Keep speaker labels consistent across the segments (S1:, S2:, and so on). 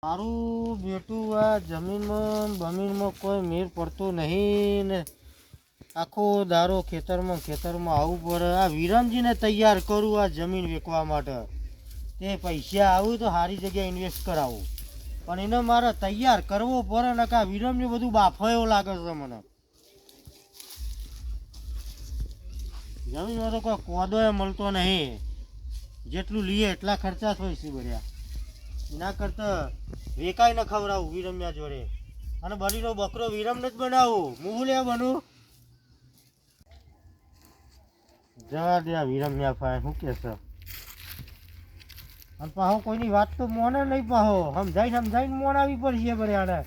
S1: મારું બેટું આ જમીનમાં કોઈ મેર પડતો નહીં ને આખો દારો ખેતરમાં આવવું પડે. આ વિરમજીને તૈયાર કરું આ જમીન વેચવા માટે. તે પૈસા આવું તો સારી જગ્યાએ ઇન્વેસ્ટ કરાવું, પણ એને મારે તૈયાર કરવો પડે ને. આ વિરમજી બધું બાફાયો લાગે છે મને. જમીનમાં તો કોઈ કોદો મળતો નહીં. જેટલું લઈએ એટલા ખર્ચા થાય છે બર્યા. એના કરતા વેકાઈ ન ખવડાવું વિરમ્યા જોડે, અને બલીનો બકરો વિરમને જ બનાવું. હું લે બનું જવા દે વિરમ્યા ભાઈ. શું કે છે? અને પાહો કોઈની વાત તો મોને નહીં. પાહો સમજાઈને મોનાવી પડશે બર્યાને.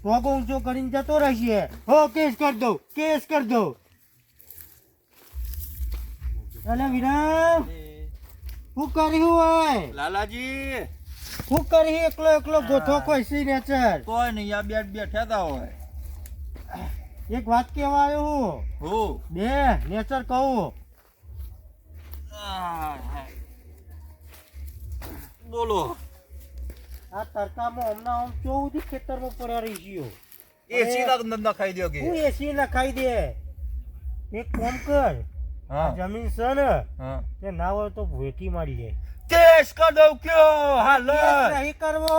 S1: ટોકો ઊંચો કરીને જતો રહેશે. હો કેસ કરી દઉં. અલે વિરમ, શું કર્યું હોય
S2: લાલાજી?
S1: શું કરી એકલો ગોથો કોઈ સી નેચર?
S2: કોઈ નહીં, આ બેઠા તા હોય.
S1: એક વાત કેવા આવ્યો
S2: હું
S1: બે નેચર કહું.
S2: બોલો.
S1: આ તડકામાં હમણાં આમ ચોથી ખેતરમાં પડ્યા રહી ગયો.
S2: એસી ના ખાઈ દો કે
S1: હું એસી ના ખાઈ દે. એક કામ કર, જમીન છે ને તે ના હોય તો વેઠી મારી જાય.
S2: કેસ કર દઉં કયો? હાલ
S1: નહીં કરવો.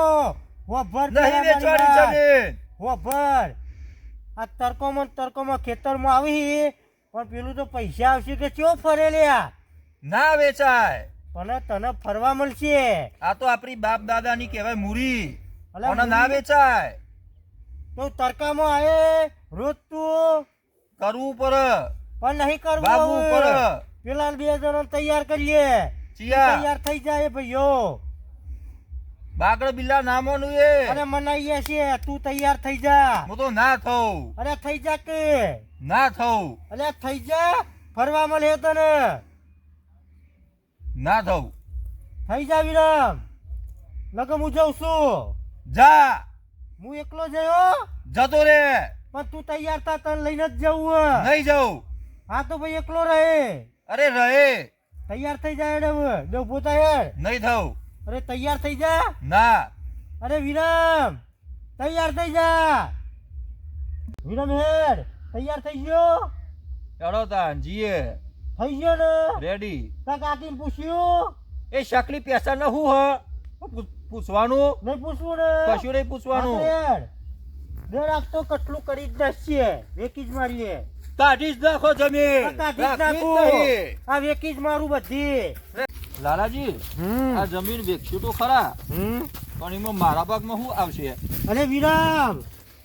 S1: વભર
S2: નહીં વેચવાની જમીન.
S1: વભર આ તડકોમાં ખેતરમાં આવી, પણ પેલું તો પૈસા આવશે કે ચો ફરે લ્યા.
S2: ના વેચાય.
S1: પણ તને ફરવા મળશે.
S2: આ તો આપણી બાપ દાદા ની કહેવાય મૂરી.
S1: અલા,
S2: અને ના વેચાય.
S1: તો તડકામાં આવે રોજ તું
S2: કરવું પડે.
S1: પણ નહીં કરવું.
S2: બાબુ પડે.
S1: પેલા બે જણા તૈયાર કરીએ.
S2: ચિયા
S1: તૈયાર થઈ જાય ભાઈઓ.
S2: બાગડ બિલ્લા નામોનું એ.
S1: અરે મનાઈએ છે, તું તૈયાર થઈ જા.
S2: હું તો ના થઉં.
S1: અરે થઈ જા કે
S2: ના થઉં.
S1: અરે થઈ જા. ફરવા મળે તને.
S2: ના થઉં.
S1: થઈ જા વિરમ. લગન હું જઉં છું.
S2: જા.
S1: હું એકલો જયો.
S2: જતો રે.
S1: પણ તું તૈયાર થા, તને લઈને જ જવું.
S2: નહીં જાઉં.
S1: હા તો ભાઈ એકલો રહે.
S2: અરે રહે.
S1: તૈયાર થઈ જાય હવે. બે પોતા યાર.
S2: નહીં થઉં.
S1: અરે તૈયાર થઈ જા.
S2: ના.
S1: અરે વિરમ તૈયાર થઈ જા. વિરમ હેડ તૈયાર થઈ ગયો.
S2: ચડો તાન જીએ.
S1: થઈ ગયો ને?
S2: રેડી.
S1: તા કાકીને પૂછ્યું?
S2: એ શકલી પેસા ન હું હ પૂછવાનું
S1: નહીં પૂછવું ને?
S2: કશું નહીં પૂછવાનું.
S1: બે રાખતો કેટલું કરી જ નાખીએ. વેકી જ મારીએ.
S2: કાઢી જ નાખો જમીન.
S1: કાઢી જ નાખો. આ વેકી જ મારું બધી.
S2: લાલાજી આ જમીન વેચશું તો ખરા, પણ એમાં મારા ભાગમાં શું આવશે?
S1: અરે વિરામ,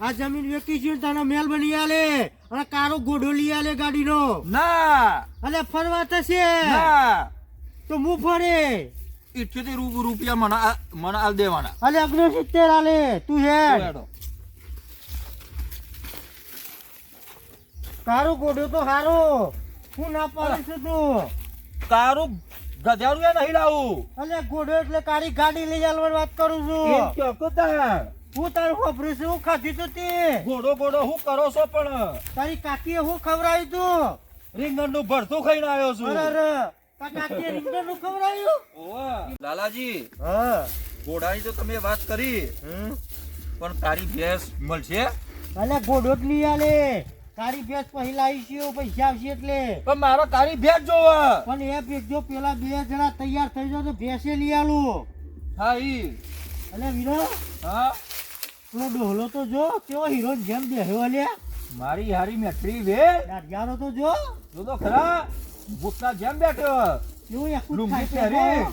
S1: આ જમીન વેચી છે તને મેલ બની આલે અને કારો ઘોડો લઈ આલે ગાડીનો.
S2: ના.
S1: અરે ફરવા થશે.
S2: ના.
S1: તો હું ફરે
S2: 78 રૂપિયા મને આલ દેવાના.
S1: અરે 69 આલે. તું હેડ. કારો ઘોડો તો હારો. હું ના પાડે છે તું.
S2: તારું ગધેડું એ નહીં લાવું.
S1: અલે ઘોડો એટલે કાળી ગાડી લઈ આવવાની વાત કરું છું. હું તારું ખબરું છું. હું ખાધી તો તે
S2: ઘોડો શું કરો છો? પણ
S1: તારી કાકીએ હું ખવડાવ્યું તું?
S2: રીંગણનું ભરતું ખાઈને આવ્યો છું.
S1: અરે કાકીએ રીંગણનું ખવડાવ્યું?
S2: લાલાજી
S1: હા.
S2: ઘોડાની તો તમે વાત કરી, પણ તારી ભેંસ મળશે?
S1: અલે ઘોડો જ લઈ આલે. તારી ભેંસ પહેલા આવીશું, પૈસા આવશે એટલે.
S2: પણ મારો તારી ભેંસ જોવે.
S1: પણ એ ભેંસ જો પેલા બે જણા તૈયાર થઈ જાવ તો ભેંસે લઈ આલું.
S2: હા ઈ.
S1: અલે વીરો,
S2: હા
S1: પેલો ડોહલો તો જો કેવો હીરો જેમ બેહ્યો અલ્યા.
S2: મારી હારી મેઠડી વે.
S1: દાડિયાનો તો જો
S2: તો ખરા ભૂતના જેમ બેઠો.
S1: કેવું એકું
S2: લુંગી
S1: થાય છે.
S2: પહેરી.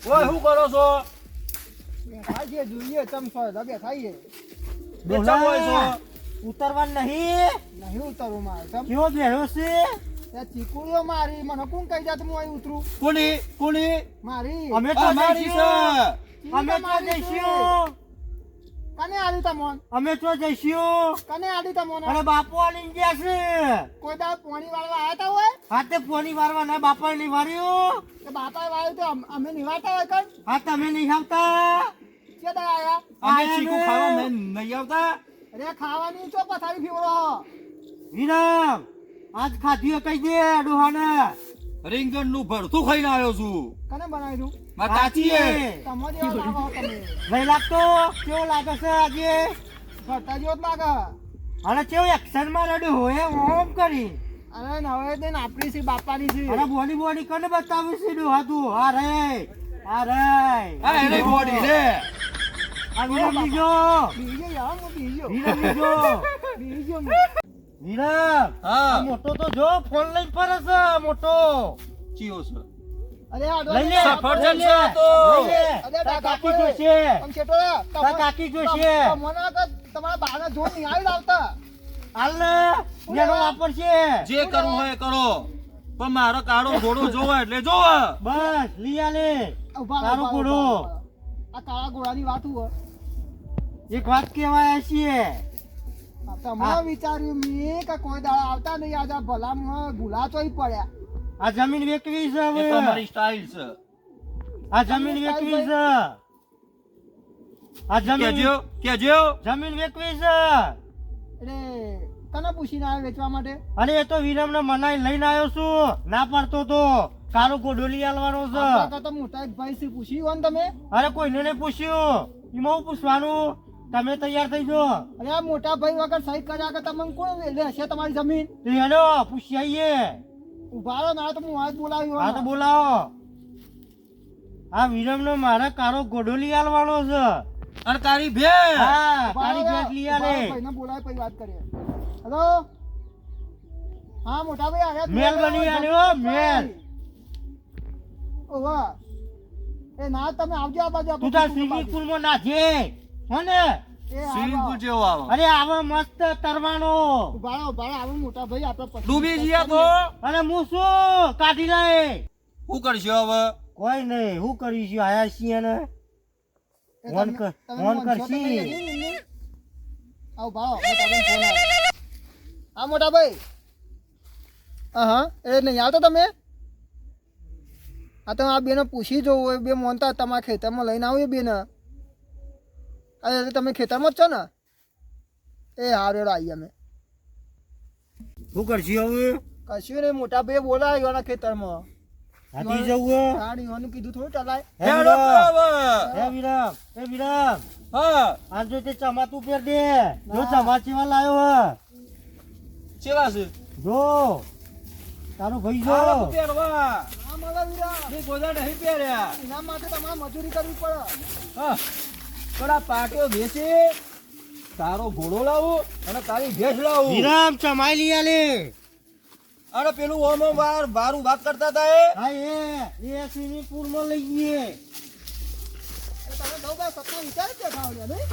S2: ઓય શું કરો છો?
S1: ખાઈએ જોઈએ ચમસો દબે ખાઈએ.
S2: બેચા હોય છો?
S1: ઉતરવાનું નહીં ઉતરવું મારે. કેવો બેહ્યો છે? ચીકુડીઓ મારી મને કોણ કહી જાત હું અહીં ઉતરું?
S2: કોની
S1: મારી. અમે તો જઈશું. અમે તો જઈશું. કને આલી તમોન? અમે તો જઈશું. કને આલી તમોન? અરે બાપુ આલીને ગયા છે. કોઈ દા પોણી વાળવા આયા તા હોય? હા તે પોણી વાળવા ના બાપા ની વાળ્યો. તો બાપાએ વાળ્યું તો અમે નિવાતા હોય કણ? હા તમે નહીં આવતા. કે દા આયા?
S2: અમે ચીકુ ખાવા નહીં આવતા.
S1: અરે ખાવાની ચો પથારી ફીવડો. વિરમ આજ ખાધીએ કઈ દે ડોહાને.
S2: રીંગણનું ભરતું ખાઈને આવ્યો છું.
S1: કને બનાવી દઉં?
S2: માં કાચી હે.
S3: તમારી વાત લાવો તમે
S1: નહીં લાગતો કેવો લાગે છે આજે
S3: ઘટા જેવો જ લાગે.
S1: અને કેવું એક્શન માં રેડી હોય ઓમ કરી
S3: અરે નવે દિન આપણી છે બાપાની છે.
S1: અરે બોડી કોને બતાવ્યું છે ડોહા તું આ રે
S2: આ એને બોડી રે.
S1: આ વિરમ લીજો
S3: બીજો યાર હું બીજો
S1: વિરમ લીજો
S3: બીજો
S1: વિરમ
S2: હા
S1: આ મોટો તો જો ફોન લઈને ફરે છે મોટો
S2: ચિયો છે.
S3: અરે આડો
S1: લઈ લે
S2: સફરજન
S1: લઈ લે,
S2: છે આ તો.
S1: લઈ લે.
S3: અરે
S1: તાર
S3: કાકા
S1: કાકી જોશે
S3: આમ છેટો રે.
S1: તાર કાકી જોશે
S3: મને કે તમારા બાને જો નહીં આવી લાવતા.
S1: હાલ ને એનો વાપરશે
S2: જે કરવું હોય એ કરો પણ મારો કાળો ઘોડો જોવે એટલે જોવે.
S1: બસ લઈ આલે
S3: ઉભા રહો,
S1: તારો
S3: ઉભા રહો,
S1: ઘોડો.
S3: ઉભા રહો. આ કાળા ઘોડાની વાત હોય.
S1: એક વાત કહેવાય છીએ
S3: તમે વિચાર્યું મેં કે કોઈ દાડા આવતા નહીં આજે ભલામાં ગુલાચોય પડ્યા.
S1: આ જમીન વેચવી છે
S2: એ
S1: હવે
S2: તો મારી સ્ટાઇલ છે.
S1: આ જમીન વેચવી છે આ
S2: કેજો કેજો.
S1: જમીન વેચવી છે
S3: એટલે કને પૂછીને આવ્યા વેચવા માટે?
S1: અને એ તો વિરમ ને મનાઈ લઈને આવ્યો છું ના પાડતો તો કારો ગોડોલી આલવાનો છે
S3: આપણા કરતા મોટા એક ભાઈ છે, પૂછ્યું હોય ને તમે?
S1: અરે કોઈને નહીં પૂછ્યું એમાં હું પૂછવાનું તમે તૈયાર થઈ જો
S3: અરે આ મોટા ભાઈ વગર સહી કર્યા કે તમને કોણ લેશે તમારી જમીન?
S1: તો હેલો પૂછી આવીએ
S3: ઉભા રહો ના તો હું આજ બોલાવ્યો
S1: હા તો બોલાવો આ વિરમ નો મારે કારો ગોડોલી આલવાનો છે
S2: અને તારી ભે.
S1: હા તારી ભેટ લઈ આલે
S3: ભાઈને બોલાય પછી વાત કરીએ. હેલો હા મોટા ભાઈ આવ્યા?
S1: મેલ બની આલ્યો મેલ
S3: ઓવા એ ના તમે આવજો આ બાજુ
S1: તું તાર સ્વિમિંગ પુલ માં નાખે હો ને
S2: સ્વિમિંગ પુલ જેવો આવે.
S1: અરે આવો મસ્ત તરવાનો
S3: ઉભા રહો આવો મોટા ભાઈ આપણે પછી
S2: ડૂબી જઈએ તો
S1: અને હું શું કાઢી લે
S2: શું કરશો હવે?
S1: કોઈ નહીં હું કરીશું આયા છીએ ને ફોન કર ફોન કરશી
S3: આવ ભાવ મોટા ભાઈ ફોન આવ્યો. હા મોટા ભાઈ હા એ નહીં આવતો તમે? હા તો આ બેને પૂછી જોવું એ બે મોનતા તમારા ખેતરમાં લઈને આવો એ બેને. અરે તમે ખેતરમાં જ છો ને? એ હારે આવી અમે
S1: શું કરશી હવે
S3: કશું નહીં મોટા ભાઈ બોલાવ્યો એના ખેતરમાં.
S1: હાથી જવું
S3: રાણીઓનું કીધું થોડું ચલાય.
S1: હે
S2: હેડો તો
S1: વિરમ
S2: હવે.
S1: હે વિરમ
S2: હા
S1: આજ જો તે ચમાતું પહેર દે જો ચમા ચેવા લાયો હ
S2: ચેવા છે?
S1: જો તારો ભાઈ જો
S2: આ લોકો પહેરવા.
S3: હા મારા વીરા
S2: હું ગોદા નહીં પહેર્યા.
S3: એના માટે તમારે મજૂરી કરવી પડે.
S2: હા પણ આ પાટીઓ બેસે તારો ઘોડો લાવું અને તારી ભેંસ લાવું
S1: વિરમ ચમાઈ લઈ આલે
S2: અને પેલું ઓમ ઓમ વારું વાત કરતા હતા એ
S1: હા એ સ્વિમિંગ પુલ માં લઈ ગયે
S3: તમે દો બે સપના વિચાર જ દેખાડ્યા નહીં?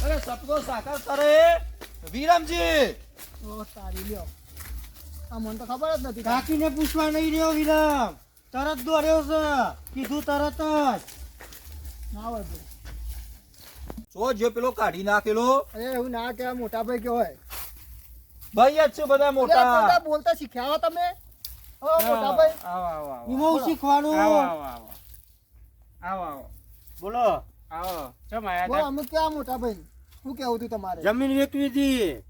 S2: અરે સપનો સાકાર કરે વિરમજી.
S3: ઓ તારી લ્યો આ મને તો ખબર જ નથી.
S1: કાકીને પૂછવા નહીં રહ્યો વિરમ તરત દોડ્યો છે કીધું તરત જ
S3: ના વળતું.
S2: જો જે પેલો કાઢી નાખેલો
S3: અરે એવું ના કહેવાય મોટા ભાઈ કહેવાય.
S2: ભાઈ જ છે બધા
S3: અરે
S2: મોટા.
S3: મોટા બોલતા શીખ્યા હો તમે? ઓ મોટા ભાઈ
S2: આવો આવો આવો
S1: એમાં હું શીખવાનું
S2: આવો આવો આવો આવો આવો
S1: બોલો
S2: આવો ચમ આયા
S3: બોલો અમે ક્યાં મોટા ભાઈ શું કેવું તું તમારે?
S1: જમીન વેચવી હતી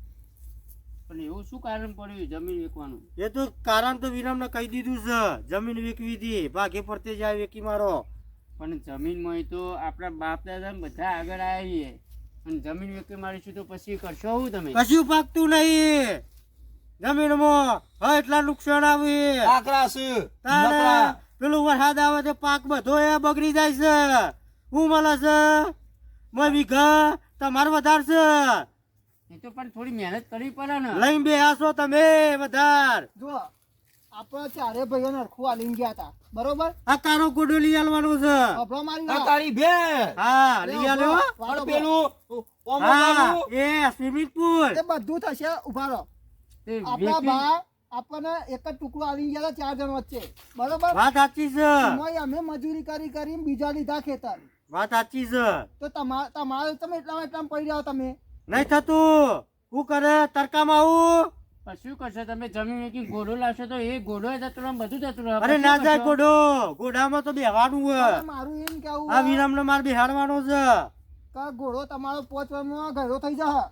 S4: પણ એવું શું કારણ પડ્યું જમીન વેચવાનું?
S1: એ તો કારણ તો વિરમ ને કહી દીધું છે જમીન વેચવી હતી ભાગે પડતે જાય વેકી મારો
S4: પણ જમીનમાં તો આપણા બાપ દાદા ને બધા આગળ આવીએ અને જમીન વેચી મારીશું તો પછી કરશો શું તમે?
S1: કશું પાકતું નહીં જમીનમાં હા એટલા નુકસાન આવે
S2: આકરા છે
S1: તારે
S2: નકરા.
S1: પેલું વરસાદ આવે તો પાક બધો એ બગડી જાય છે હું મળે છે મેં વીઘા તમારે વધારે છે
S4: એ તો પણ થોડી મહેનત કરવી પડે ને.
S1: લઈને બે આસો તમે વધાર
S3: જો આપણે ચારે ભાઈઓ નરખું આલીને ગયા હતા બરોબર?
S1: આ કારો ગોડો લઈ આલવાનો છે
S3: અભરો મારી
S2: આ
S3: વાત.
S2: તારી ભેંસ.
S1: હા લઈ આલ્યો
S3: વાળો
S2: અને
S3: ઉભો.
S2: પેલું ઓમ ઓમ
S1: હા
S2: વાળું.
S1: એ સ્વિમિંગ પુલ
S3: એ બધું થશે ઉભા રહો.
S4: તે
S3: આપણા
S4: વેચી-
S3: બા આપણને એક જ ટુકડો આલી ગયા હતા 4 જણ વચ્ચે બરોબર?
S1: વાત સાચી છે
S3: એમાંય અમે મજૂરી કરી કરી બીજા લીધા ખેતર.
S1: વાત સાચી છે
S3: તો તમારે તમે એટલામાં પડી રહ્યા તમે.
S1: નહીં થતું શું કરે તડકામાં આવું
S4: પણ શું કરશો તમે? જમીન વેચી ઘોડો લાવશો તો એ ઘોડો જતું રહે બધું જતું રહે.
S1: અરે
S4: પછી
S1: ના
S4: શું
S1: જાય
S4: કરશો?
S1: ગોડો ગોડામાં તો બેહવાનું હોય
S3: પણ મારું એમ કેવું
S1: આ વિરમ ને માર બેહાડવાનો છે
S3: કે ઘોડો તમારો 5 વર્ષમાં ઘરો થઈ જશે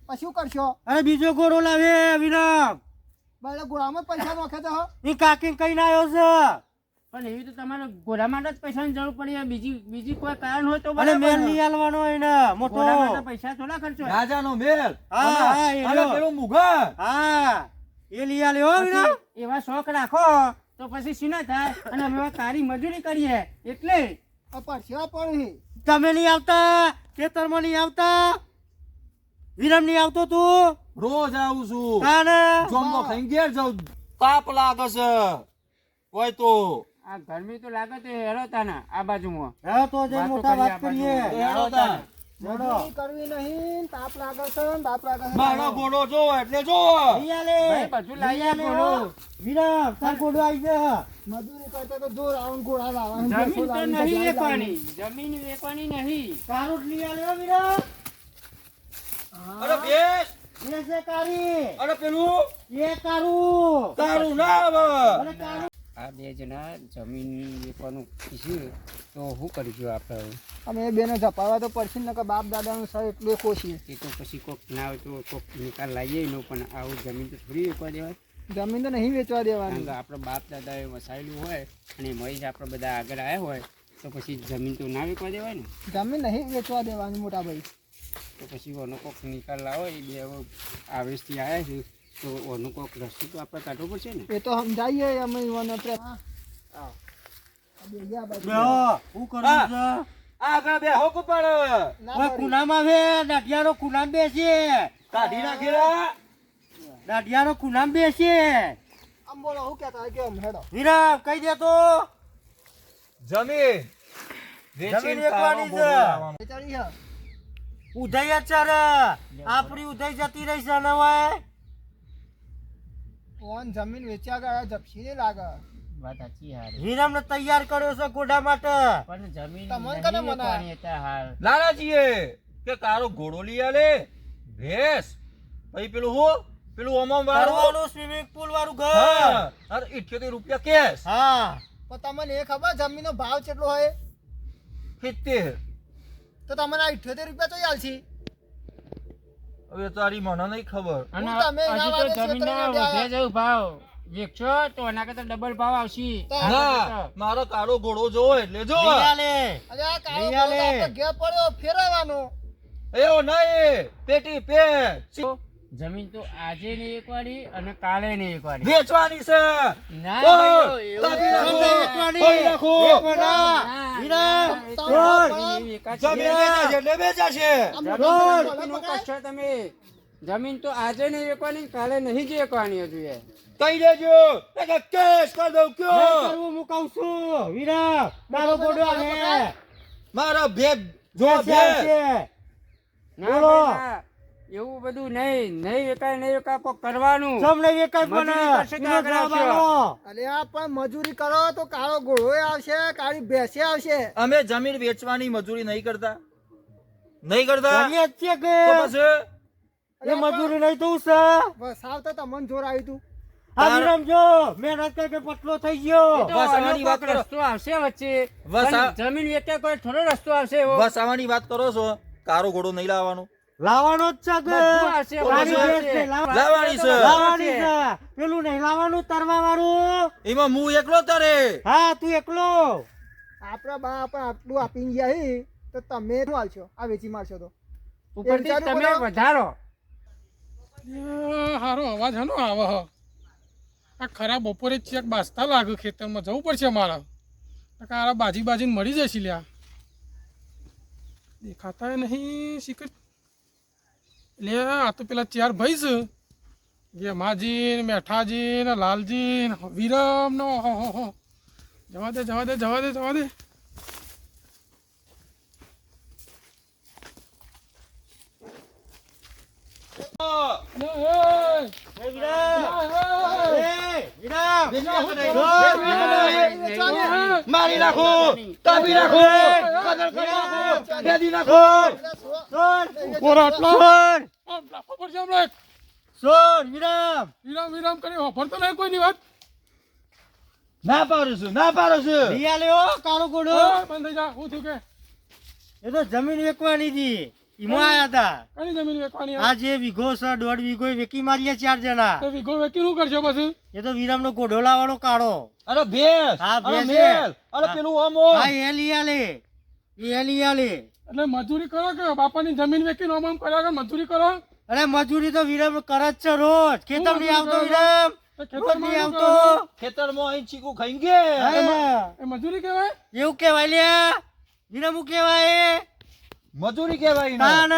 S3: પછી શું કરશો?
S1: અરે બીજો ગોળો લાવે વિરમ
S3: બરાબર ઘોડામાં જ પૈસા નોખે તો
S1: એ કાકી કઈ ના આવ્યો છે
S4: પણ એવી તો તમારે ઘોડા માટે જ પૈસાની જરૂર પડી બીજી કોઈ કારણ હોય તો
S1: અને
S4: બરાબર.
S1: મેલ નહીં આલવાનો એને મોટો.
S4: ઘોડા માટે પૈસા થોડા ખર્ચો હોય.
S2: રાજાનો મેલ
S1: હા, હા, એ
S2: અને
S1: રહ્યો.
S2: પેલું મુઘલ
S1: હા એ લઈ આલ્યો હો વિરામ.
S4: પછી એવા શોખ રાખો તો પછી શું ના થાય અને અમે એવા કારી મજૂરી કરીએ એટલે
S3: પરસેવા પણ
S1: તમે નહીં આવતા, ખેતરમાં નહીં આવતા, વિરામ નહીં આવતો તું
S2: રોજ આવું છું
S1: કાને
S2: જોમનો ખાઈને ઘેર જાઉં તાપ લાગે છે હોય તો
S4: આ ગરમી તો લાગે તો હેરો તાના આ બાજુમાં
S1: હા તો જે
S4: વાતો
S1: મોટા વાત
S4: કરીએ આ
S1: કરીએ.
S4: બાજુમાં.
S2: હેરો તાન.
S3: મજૂરી કરવી નહીં, તાપ લાગે છે ને બાપ લાગે છે.
S2: મારો ઘોડો જો એટલે જો
S1: લઈ આલે.
S4: ભાઈ, બધું લાવી
S1: લઈ આલે
S4: આપો.
S1: હો. વિરામ તાર ઘોડો આવી જા.
S3: મજૂરી કરતા તો જોર આવું ઘોડા લાવવાનું,
S4: જમીન
S3: બેસો
S4: તો
S3: લાવવાનું,
S4: નહીં
S3: બજાર
S4: વેચવાની જમીન વેચવાની નહીં
S1: કારું જ લઈ આલે હો વિરામ.
S2: અરે ભેસ
S1: એ છે કારી.
S2: અરે પેલું
S1: એ કારું.
S2: તારું ના આવે
S1: અરે કારું.
S4: આ બે જણા જમીન વેચવાનું કીધું તો શું કરીશું આપણે
S3: અમે એ બેને ઝપાવવા તો પડશે ને, નકર બાપ દાદાનું સર એટલું ખોશી.
S4: એ તો પછી કોક ના હોય તો કોક નિકાલ લાવીએ એનો પણ આવું જમીન તો થોડી વેચવા દેવાય
S3: જમીન તો નહીં વેચવા દેવાની.
S4: કારણ કે આપણે બાપ દાદાએ વસાયેલું હોય અને એમાં જ આપણે બધા આગળ આવ્યા હોય તો પછી જમીન તો ના વેચવા દેવાય ને
S3: જમીન નહીં વેચવા દેવાની મોટા ભાઈ.
S4: તો પછી ઓનો કોક નિકાલ લાવો એ બે હવે આવેશથી આવ્યા છે તો ઓનો કોક રસ્તો તો આપણે કાઢવો પડશે ને
S3: એ તો સમજાઈએ અમે યુવાનો પ્રેમ. બે ગયા બાજુ.
S1: બેહો. શું કરવું છે?
S2: આગળ બે હોક ઉપર
S3: ના
S1: ઓય
S3: પડી.
S1: કુનામાં બે દાઢિયાનો કુનામ બેસે.
S2: કાઢી નાખેલા
S1: દાઢિયાનો કુનામ બેસે.
S3: આમ બોલો શું કહેતા હોય કે આમ હેડો.
S1: વિરામ કહી દે તો.
S2: જમીન
S1: જમીન વેચવાની છે.
S3: વેચારી હે.
S1: ઉધઈ અત્યારે આપણી ઉધઈ જતી રહી છે ને હવે.
S3: ઓન જમીન વેચ્યા ગયા જપસી નહીં લાગે.
S4: વાત સાચી હારી
S1: વિરામને તૈયાર કર્યો છે ગોડા માટે.
S4: પણ જમીન
S3: તમને
S4: નહીં
S3: કને
S4: વેચવાની અત્યારે હાલ
S2: લાલાજીએ કે કારો ઘોડો લઈ આલે ભેસ પછી પેલું હું પેલું ઓમમ વાળું
S1: કરવાનું સ્વિમિંગ પુલ વાળું ઘર.
S2: હા અરે 78 રૂપિયા કેશ
S1: હા
S3: પણ તમને એ ખબર જમીનનો ભાવ કેટલો હોય?
S2: 70
S3: તો તમને આ 78 રૂપિયા તો આલશી.
S2: હવે તારી મને નહીં ખબર
S4: અને
S3: હું તમે એના
S4: હજી
S3: વાળે
S4: તો જમીનના
S3: ક્ષેત્રમાં
S4: વધે
S3: ગયા.
S4: જવું ભાવ વેચશો તો એના કરતા ડબલ ભાવ આવશે
S2: ના મારો કાળો ઘોડો જોવો એટલે જો
S1: લઈ આલે.
S3: અરે આ કાળો
S1: લઈ આલે.
S3: ઘોડો આપણે ઘેર પડ્યો ફેરવવાનો.
S2: એવો નહીં પેટી પેટ
S4: જમીન તો આજે નહીં એકવાડી અને કાલે નહીં એકવાડી
S2: વેચવાની છે
S4: ના
S2: ઓય,
S4: ભાઈઓ, એવું
S2: કાપી નાખો.
S4: નહીં.
S1: વેચવાની.
S2: ઓય નાખો.
S1: વેચવાના.
S4: ના,
S1: વિરામ.
S4: ના,
S1: છોડ.
S4: જમીન વેચાશે.
S2: જમીન વેચાશે એટલે વેચાશે
S3: આમ
S4: જમીન
S3: મોટા
S1: છોડ.
S3: મોટા
S4: નું
S3: પકડાય.
S4: કશો તમે જમીન તો આજે નહીં એકવાની કાલે નહીં જ એકવાની હજુ એ
S2: કહી દેજો કે કેસ કરી દઉં
S1: નહીં
S2: કયો
S1: કરવું હું કહું છું. વિરામ તારો ગોડો આવે.
S2: મારા ભેગ જો
S1: બેસે
S2: ભેગ
S1: આવશે.
S4: ના
S1: બોલો.
S4: ભાઈ, ના. એવું બધું નહીં વેકાય નહીં વેકાય કોક કરવાનું
S1: તમને એકાઈ પણ
S4: મજૂરી કરશે તો
S1: એનો
S4: આગળ
S1: જવાબ
S4: આવશે.
S1: આલો.
S3: અરે આ પણ મજૂરી કરો તો કાળો ઘોડો આવશે, કાળી ભેંસે આવશે.
S2: અમે જમીન વેચવાની મજૂરી નહીં કરતા નહીં કરતા
S1: કરીએ જ છીએ કે
S2: તો પછી
S1: એ મજૂરી નહીં થયું છે.
S3: વસાવ તો તમને જોર આવ્યું તું.
S1: આ વિરામ જો મહેનત કરીને પતલો થઈ ગયો.
S4: તો
S2: વસાવાની
S4: આનો
S2: વાત
S4: કોક
S2: કરો.
S4: રસ્તો આવશે વચ્ચે
S2: વસા-
S4: પણ જમીન વેચાય કોઈ થોડો રસ્તો આવશે એવો
S2: બસ આવવાની વાત કરો છો કારો ઘોડો નહીં લાવવાનો
S1: લાવવાનો જ છે કે
S4: બધું આવશે,
S1: ગાડી
S4: બધું
S1: ભેંસ નહીં,
S4: આવશે.
S2: લાવવાની છે.
S1: લાવવાની છે. પેલું નહીં લાવવાનું તરવા વાળું.
S2: એમાં હું એકલો તરે
S1: હા તું એકલો.
S3: આપણા બા આપણે આટલું આપીને ગયા હી, તો તમે શું હાલશો? આ વેચી મારશો તો
S4: ઉપરથી
S3: એ
S4: તમે
S3: વિચારું
S4: વધારો
S5: હારો અવાજ હનો આવે હ આ ખરા બપોરે ચેક બાસતા લાગ્યું ખેતરમાં જવું પડશે મારે આ બાજીને મળી જશે લ્યા દેખાતા નહીં શીખર લે આ તો પેલા ચાર ભાઈ છે જેમાજી ને મેઠાજી ને લાલજી ને વિરમ નો જવા દે
S1: એ વિરામ. એ વિરામ.
S2: મારી નાખો કાપી નાખો કદર કરી નાખો ભેદી નાખો
S1: સોર.
S5: સોર
S1: સોર વિરામ.
S5: વિરામ કરી વાપરતો નહીં કોઈની વાત
S2: ના પાડું છું
S1: લઈ આલ્યો કાળો ઘોડો.
S5: બંધ થઈ જા હું થયું કે
S1: એ તો જમીન વેચવાની હતી ઈમાં આયા હતા.
S5: કઈ જમીન વેચવાની
S1: આ જે વીઘો છે 1.5 વીઘો એ વેકી મારીએ 4 જણા.
S5: તો વીઘો વેચી શું કરશો પછી?
S1: એ તો વિરમનો ગોઢોલા વાળો કાઢો.
S2: અરે ભેંસ
S1: હા,
S2: અરે
S1: ભેંસ
S2: મેલ
S1: છે.
S2: અરે
S1: હા.
S2: પેલું આમ હોય.
S1: હા એ લઈ આલે. એ લઈ આલે.
S5: એટલે મજૂરી કરો કે બાપાની જમીન વેચીને આમ આમ કર્યા કે મજૂરી કરો?
S1: અરે મજૂરી તો વિરમ કરે જ છે રોજ. ખેતર નહીં આવતો વિરમ.
S5: તો
S1: રોજ
S5: ખેતરમાં
S1: નહીં
S5: શું
S1: આવતો.
S5: કરો?
S2: ખેતરમાં અહીં ચીકુ ખાઈ ગયા
S1: હા.
S5: એ મજૂરી કહેવાય?
S1: એવું કેવાય લ્યા. વિરમ હું કેવાય?
S2: મજૂરી કહેવાય ને.
S1: તાન.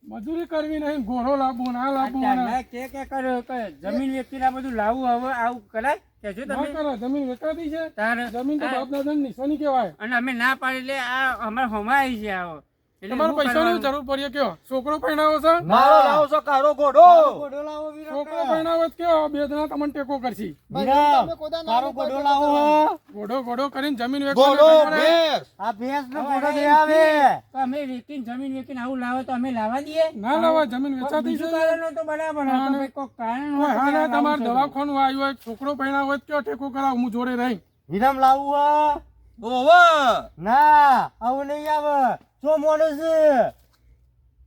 S5: મજૂરી કરવી નહીં, ઘોડો લાવવો ના લાવવો
S4: તમે કે કર્યો કે જમીન વેચીને આ બધું લાવવું હવે આવું કરાય કેજો
S5: ના
S4: તમે
S5: કરો. જમીન વેચાતી છે.
S4: તારે
S5: જમીન તો બાપ દાદાની નિશાની કહેવાય.
S4: અને અમે ના પાડી એટલે આ અમારે હોમાં આવી છે આવો એટલે
S5: તમારે
S4: શું
S5: પૈસાની
S4: કરવાનું?
S5: જરૂર પડીએ કયો? છોકરો પરણાવો છે?
S2: મારો લાવો છો કાળો ઘોડો.
S1: ગોઢો લાવો વિરમ.
S5: છોકરો પરણાવો જ કયો? બે જણા તમને ટેકો કરશી.
S1: વિરમ,
S3: તમે કોદા ના
S1: તારો
S3: આવો
S1: ગોઢો
S3: પડે
S1: લાવો
S3: તો
S1: હો.
S5: ઘોડો ઘોડો કરીને જમીન
S2: ઘોડો
S5: વેચવાનો.
S2: ભેંસ.
S1: આ ભેંસ નો ગોઢો દે આવે.
S4: તો અમે વેચીને જમીન વેચીને આવું લાવે તો અમે લાવવા દઈએ
S5: ના લાવા, જમીન વેચાતી છે.
S4: બીજું કારણ હોય તો બરાબર હોય. તો ભાઈ કોઈક કારણ હોય
S5: કોઈ
S4: તો
S5: હાલે
S4: લાવવું
S5: તમારે
S4: છે.
S5: દવાખાનું આવ્યું હોય, છોકરો પરણાવો હોય તો કયો ટેકો કરાવ, હું જોડે રહી.
S1: વિરમ લાવવું હો.
S2: ઓવા.
S1: ના આવું નહીં આવે. જો મોડું છે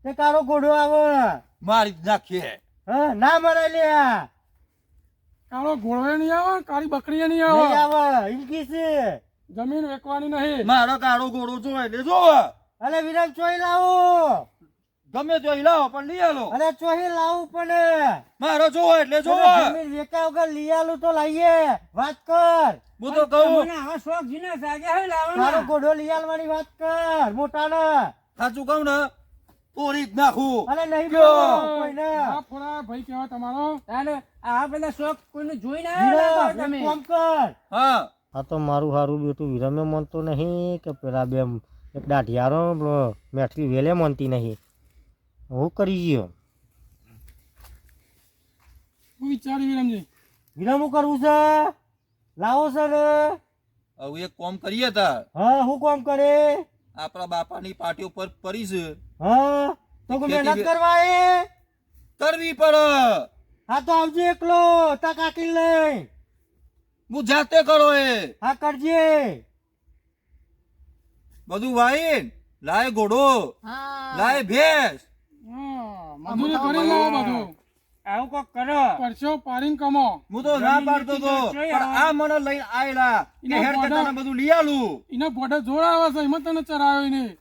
S1: તે કારો ગોઢો આવે.
S2: મારી જ નાખીએ.
S1: હા ના મરે લ્યા.
S5: કાળો ઘોડો નહીં આવે, કાળી બકરી નહીં
S1: નહીં
S5: આવે.
S1: આવે ઈમકી છે.
S5: જમીન વેચવાની નહીં.
S2: મારો કાળો ઘોડો જોવે એટલે જોવે.
S1: અલે વિરમ ચોઈ લાવો.
S2: ગમે તો લાવો પણ લઈ આલો.
S1: અરે ચોહી લાવું પણ
S2: મારો જોવે એટલે જોવે.
S1: જમીન વેચા વગર લઈ આલું તો લાવીએ. વાત કર.
S2: હું તો કહું
S4: તમને આવા શોખ જીના જાગ્યા હોય
S1: તારો
S4: લાવવાના.
S1: ગોઢો લઈ આલવાની વાત કર મોટાને.
S2: સાચું કહું ને તોડી જ નાખું.
S1: અલે નહીં
S2: કયો?
S1: બોલવાનું કોઈને.
S5: આ ફોડા ભાઈ કહેવાય તમારો.
S4: તારે આ બધા શોખ કોઈને જોઈ ના
S1: વિરમ,
S4: તમે
S1: એક કામ કર.
S2: હા
S1: આ તો મારું હારું બેટું વિરમે માનતો નહીં કે પેલા બે એક દાઢિયારો મેઠલી વેલે માનતી નહીં. હું કરી ગયો.
S5: હું વિચારી વિરમજી.
S1: વિરમ હું કરવું છે? લાવો છે ને?
S2: હવે એક કામ કરીએ તાર.
S1: હા હું કામ કરે?
S2: આપણા બાપાની પાટી ઉપર પડી છે.
S1: હા તો કોઈ
S2: ખેતી
S1: મહેનત
S2: બી-
S1: કરવા એ?
S2: કરવી પડે.
S1: હા તો આવજે એકલો તા કાકી લઈ.
S2: હું જાતે કરો એ
S1: હા કરજે.
S2: બધું વાઈન લાય ઘોડો લાય ભેંસ.
S5: હા, મજૂરી કરી લાવો બધું.
S4: આવું કોક કરો
S5: પરસો પાડીને કમો.
S2: હું તો ના પાડતો તો પણ આ મને લઈને આયેલા કે
S5: એના
S2: હેડ કે
S5: ગોડા-
S2: તને બધું લઈ આલું.
S5: એને ભોડે જોડ આવે છે, એમાં તને ચરાવ્યો નહીં.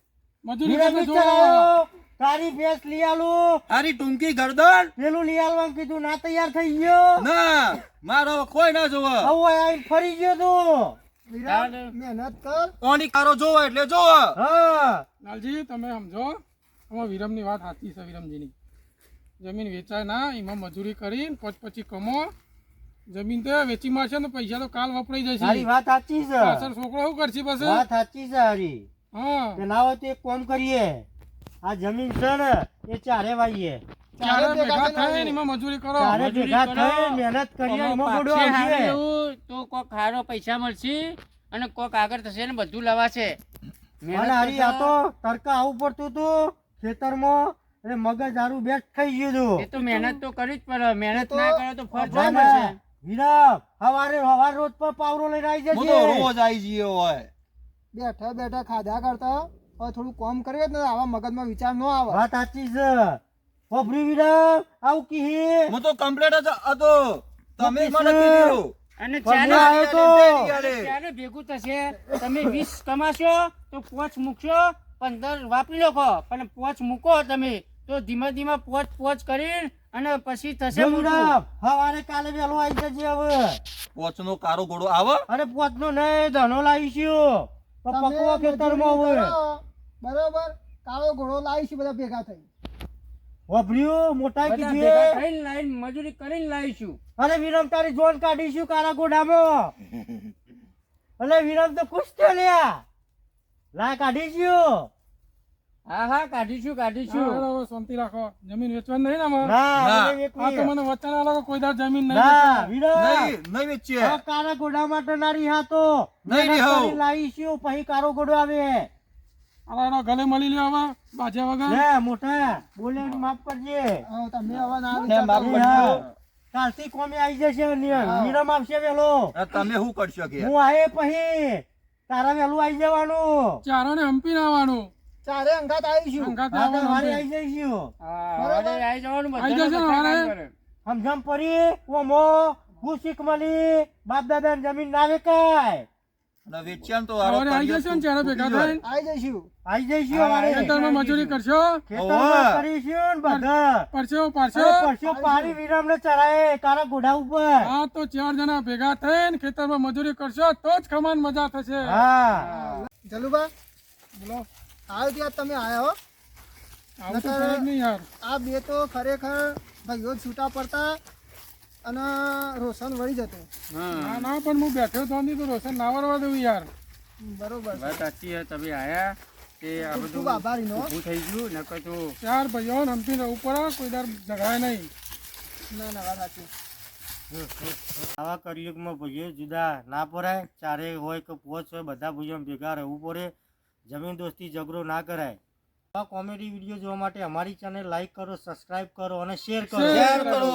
S5: મજૂરી
S1: વિરમ
S5: કરીને
S1: ઈ
S5: જોડ આવે.
S1: ચલાવો. તારી ભેંસ લઈ આલું.
S2: તારી ટૂંકી ગરદન
S1: પેલું લઈ આલવાનું કીધું ના તૈયાર થઈ ગયો.
S2: ના મારો કોઈ ના જોવે.
S1: હવે આઈને ફરી ગયો તું.
S3: વિરાટ, મહેનત કર.
S2: કોની કારો જોવે એટલે જોવે.
S1: હા
S5: લાલજી તમે સમજો, આમાં વિરમની વાત સાચી છે. વિરમજીની જમીન વેચાય ના, એમાં મજૂરી કરીને પછી કમો. જમીન તો વેચી મારશે ને પૈસા તો કાલ વપરાઈ
S1: તારી
S5: જશે.
S1: વાત સાચી છે.
S5: પાછળ છોકરો શું કરશે પછી?
S1: વાત સાચી છે હારી.
S5: હા,
S1: કે ના હોય તો એક કામ કરીએ. આ જમીન છે ને એ ચારે વાઈએ.
S5: ચારે ભેગા
S3: થઈને
S5: થાય ને એમાં મજૂરી કરો.
S1: ચારે
S4: મજૂરી
S1: ભેગા
S4: કરો.
S1: થઈ મહેનત કરીએ
S4: કમો
S1: એમાં ગોડો
S4: પાકશે
S1: આવશે.
S4: હારું એવું તો કોક હારો પૈસા મળશે અને કોક આગળ થશે ને બધું લવાશે. મહેનત
S1: અને હારી આ
S4: કરતા-
S1: તો તડકા આવું પડતું હતું ખેતરમાં એટલે મગજ હારું બેઠ થઈ ગયું
S4: એ
S1: હતું.
S4: તો મહેનત તો કરવી જ પડે. મહેનત ના કરે તો ફળ
S1: ના,
S4: ના મળશે.
S1: ના. વિરમ હવારે રોજ પર પાવરો લઈને આવી
S2: હું તો
S1: જજે.
S2: રોજ આવી જઈએ હોય.
S3: બેઠા બેઠા ખાધા કરતા હવે થોડું કામ કરીએ ને આવા મગજમાં વિચાર ન આવે.
S1: વાત સાચી છે. વાપરી વિરમ આવું કી
S2: હું તો કમ્પ્લેટ જ હતો. તમે
S1: હું
S2: મને
S1: કીધું.
S2: કીધું.
S4: અને
S1: પણ
S4: ચાલે
S1: આવ્યો તો.
S4: ચાલે ભેગું થશે. તમે 20 કમાશો તો 5 મૂકશો, 15 વાપરી લો. પણ 5 મૂકો તમે તો ધીમે ધીમે 5 કરીને અને પછી થશે
S1: જો
S4: મોટું.
S1: વિરમ હવારે કાલે વહેલો આવી જજે હવે.
S2: પોચનો કારો ઘોડો આવે.
S1: અરે પોતનો નહીં ધનો લાવીશું. તો
S3: તમે
S1: પકવો ખેતરમાં
S3: મજૂરી
S1: હવે.
S3: કરો. બરોબર, કાળો ઘોડો લાવીશું બધા ભેગા થઈ.
S1: વાપર્યું મોટા
S4: બધા
S1: કીધું
S4: ભેગા
S1: એ?
S4: થઈને લાઈન મજૂરી કરીને લાવીશું.
S1: અરે વિરમ તારી જોન કાઢીશું કારા ગોડામાં. અલે વિરમ તો ખુશ થયો લ્યા. લા કાઢીશું.
S4: હા હા કાઢીશું
S5: હા,
S4: કાઢીશું.
S5: હેડો હવે શાંતિ રાખો. જમીન વેચવાની નહીં ને આમાં?
S1: ના
S2: ના.
S1: હવે
S5: આ તો
S1: એકલી.
S5: મને વચન આલો કે કોઈ દાડ જમીન નહીં
S1: ના
S5: વેચવાની.
S1: વિરમ
S2: નહીં વેચીએ.
S1: આ કારા ગોડા માટે નારી હાતો
S2: નહીં રિહાવ.
S1: લાવીશું પછી કારો ગોડો આવે.
S5: આલો, હેડો, ગલે મળી લ્યો હવે બાજ્યા વગર.
S1: લે મોટા બોલે માફ કરજે.
S3: હવે તમે હવે ના
S2: ને માફ
S3: વિચાર
S2: કરજો.
S3: કરો.
S1: કાલથી કોમે આવી જશે વિરમ આવશે વેલો.
S2: આ તમે શું કરશો કે
S1: હું આયે પછી તારા વેલું આવી જવાનું.
S5: ચારોને હંપીને આવવાનું.
S3: ચારે અંગાત આવીશું.
S5: અંગાત
S1: હા તો
S5: આવવાનું
S1: મારે
S5: છે.
S1: આવી જઈશું
S4: હા,
S3: બરાબર.
S4: હવે આઈ જવાનું
S5: આઈ
S4: બધાને
S5: જશે ને
S4: બધા
S5: હવે?
S4: કામ કરે.
S1: સમજમ પડી ઓમો હું શીખ મળી બાપ દાદા જમીન ના વેકાય
S2: અને વેચ્યામ તો હારો
S5: સવારે આવી
S2: કરીએ
S5: જશો ને ચારે ભેગા થઈને
S3: આવી જઈશું.
S1: આવી જઈશું
S4: હા,
S1: અમારે
S5: ખેતરમાં મજૂરી કરશો
S1: ખેતરમાં કરીશું ને બધા
S5: પરસ્યો
S1: અરે
S5: પારશો
S1: પરસ્યો પાડી વિરામ ને ચડાય તારા ઘોડા ઉપર
S5: હા તો 4 જણા ભેગા થઈને ખેતરમાં મજૂરી કરશો તો જ ખમાન મજા થશે
S1: હા
S3: જલુભા
S5: બોલો
S3: આવ્યો ત્યાં તમે આયા હો.
S5: આવું તો ખરાબ નહીં યાર
S3: આ બે તો ખરેખર ભાઈઓ જ છૂટા પડતા અને રોશન વળી જતું.
S5: ના ના પણ હું બેઠો તો નહીં તો રોશન ના વળવા દઉં યાર
S3: બરોબર છે.
S4: વાત સાચી છે, તમે આયા તે આ
S3: ખૂબ
S4: બધું
S3: ખૂબ આભારી નો.
S4: ઊભું થઈ ગયું નકર તો
S5: 4 ભાઈઓ હંપી રહેવું પડે કોઈ દર ઝઘડાય નહીં
S3: ના ના વાત સાચી.
S1: આવા કળિયુગમાં ભાઈઓ જુદા ના પડાય ચારે હોય કે પોચ હોય બધા ભાઈઓ ભેગા રહેવું પડે જમીન દોસ્તી ઝઘડો ના કરાય આ કોમેડી વિડીયો જોવા માટે અમારી ચેનલ લાઈક કરો સબસ્ક્રાઇબ કરો અને શેર કરો
S5: શેર
S2: કરો.